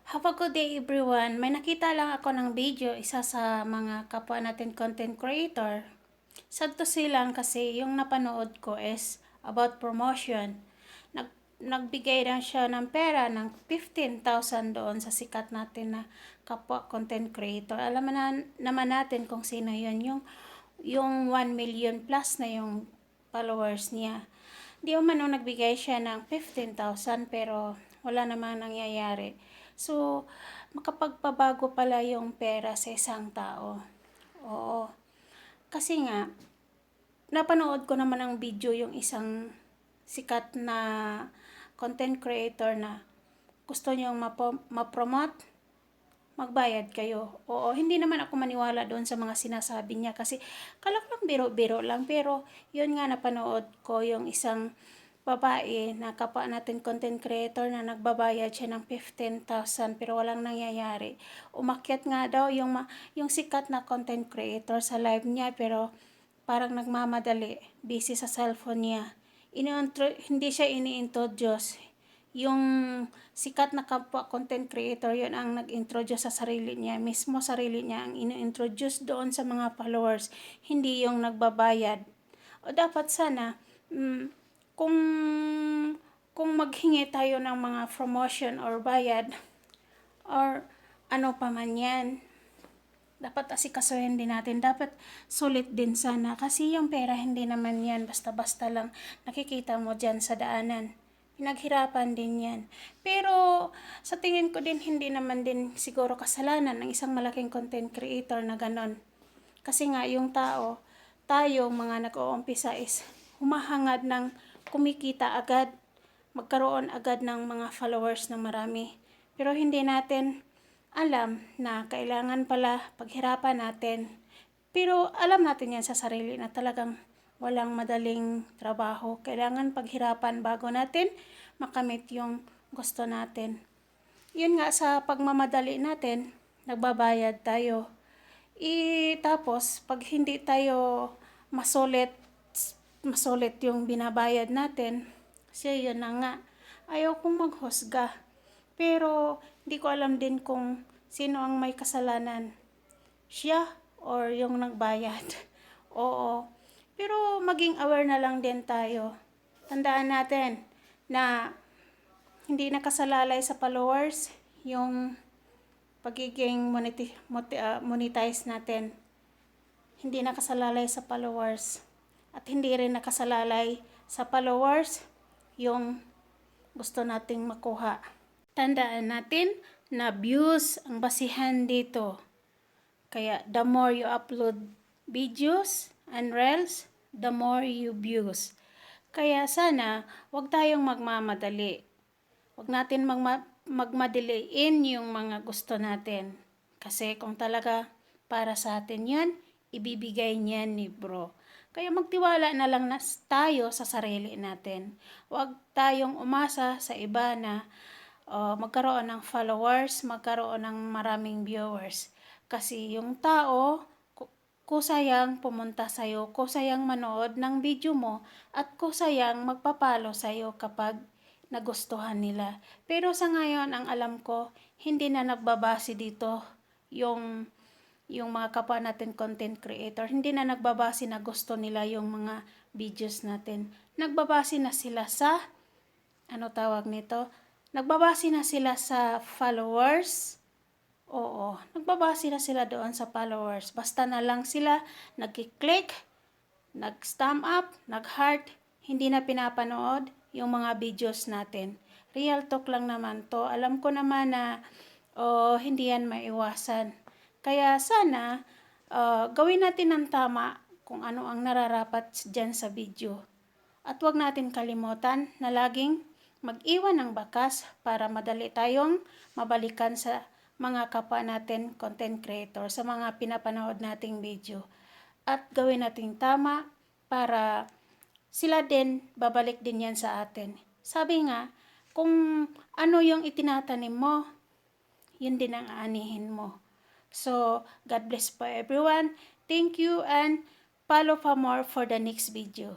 Have a good day everyone. May nakita lang ako ng video, isa sa mga kapwa natin content creator. Sad to say lang kasi yung napanood ko is about promotion. Nagbigay lang siya ng pera ng 15,000 doon sa sikat natin na kapwa content creator. Alam na naman natin kung sino yun. Yung 1 million plus na yung followers niya. Di man nung nagbigay siya ng 15,000 pero wala namang nangyayari. So, makapagpabago pala yung pera sa isang tao. Oo. Kasi nga, napanood ko naman ang video yung isang sikat na content creator na gusto niyong ma-promote, magbayad kayo. Oo, hindi naman ako maniwala doon sa mga sinasabi niya kasi kala ko lang biro-biro lang. Pero yun nga, napanood ko yung isang babae na kapwa natin content creator na nagbabayad siya ng 15,000 pero walang nangyayari. Umakyat nga daw yung sikat na content creator sa live niya pero parang nagmamadali, busy sa cellphone niya. Hindi siya ini-introduce. Yung sikat na kapwa content creator, yun ang nag-introduce sa sarili niya. Mismo sarili niya ang ini-introduce doon sa mga followers. Hindi yung nagbabayad. O dapat sana, kung maghingi tayo ng mga promotion or bayad or ano pa man yan, dapat asikasuhin din natin. Dapat sulit din sana kasi yung pera hindi naman yan basta-basta lang nakikita mo dyan sa daanan. Pinaghirapan din yan. Pero sa tingin ko din hindi naman din siguro kasalanan ng isang malaking content creator na ganon. Kasi nga yung tayo mga nag-uumpisa is humahangad ng kumikita agad, magkaroon agad ng mga followers na marami. Pero hindi natin alam na kailangan pala paghirapan natin. Pero alam natin yan sa sarili na talagang walang madaling trabaho. Kailangan paghirapan bago natin makamit yung gusto natin. Yun nga, sa pagmamadali natin, nagbabayad tayo. Tapos, pag hindi tayo masulit yung binabayad natin, kasi yun na nga, ayaw kong maghusga. Pero, hindi ko alam din kung sino ang may kasalanan. Siya or yung nagbayad. Oo. Pero, maging aware na lang din tayo. Tandaan natin na hindi nakasalalay sa followers yung pagiging monetize natin. Hindi nakasalalay sa followers. At hindi rin nakasalalay sa followers yung gusto nating makuha. Tandaan natin na views ang basihan dito. Kaya the more you upload videos and reels, the more you views. Kaya sana, wag tayong magmamadali. Wag natin magmadaliin yung mga gusto natin. Kasi kung talaga para sa atin yan, ibibigay niyan ni bro. Kaya magtiwala na lang tayo sa sarili natin. Huwag tayong umasa sa iba na magkaroon ng followers, magkaroon ng maraming viewers. Kasi yung tao, kusayang pumunta sa'yo, kusayang manood ng video mo, at kusayang magpapalo sa'yo kapag nagustuhan nila. Pero sa ngayon, ang alam ko, hindi na nagbabase dito yung mga kapwa natin content creator. Hindi na nagbabase na gusto nila yung mga videos natin. Nagbabase na sila sa, nagbabase na sila sa followers. Oo, nagbabase na sila doon sa followers. Basta na lang sila nag-click, nag-thumb up, nag-heart, hindi na pinapanood yung mga videos natin. Real talk lang naman to. Alam ko naman na hindi yan maiwasan. Kaya sana gawin natin ng tama kung ano ang nararapat dyan sa video. At huwag natin kalimutan na laging mag-iwan ng bakas para madali tayong mabalikan sa mga kapwa natin content creator, sa mga pinapanood nating video. At gawin natin tama para sila din, babalik din yan sa atin. Sabi nga, kung ano yung itinatanim mo, yun din ang aanihin mo. So, God bless po everyone. Thank you and follow for more for the next video.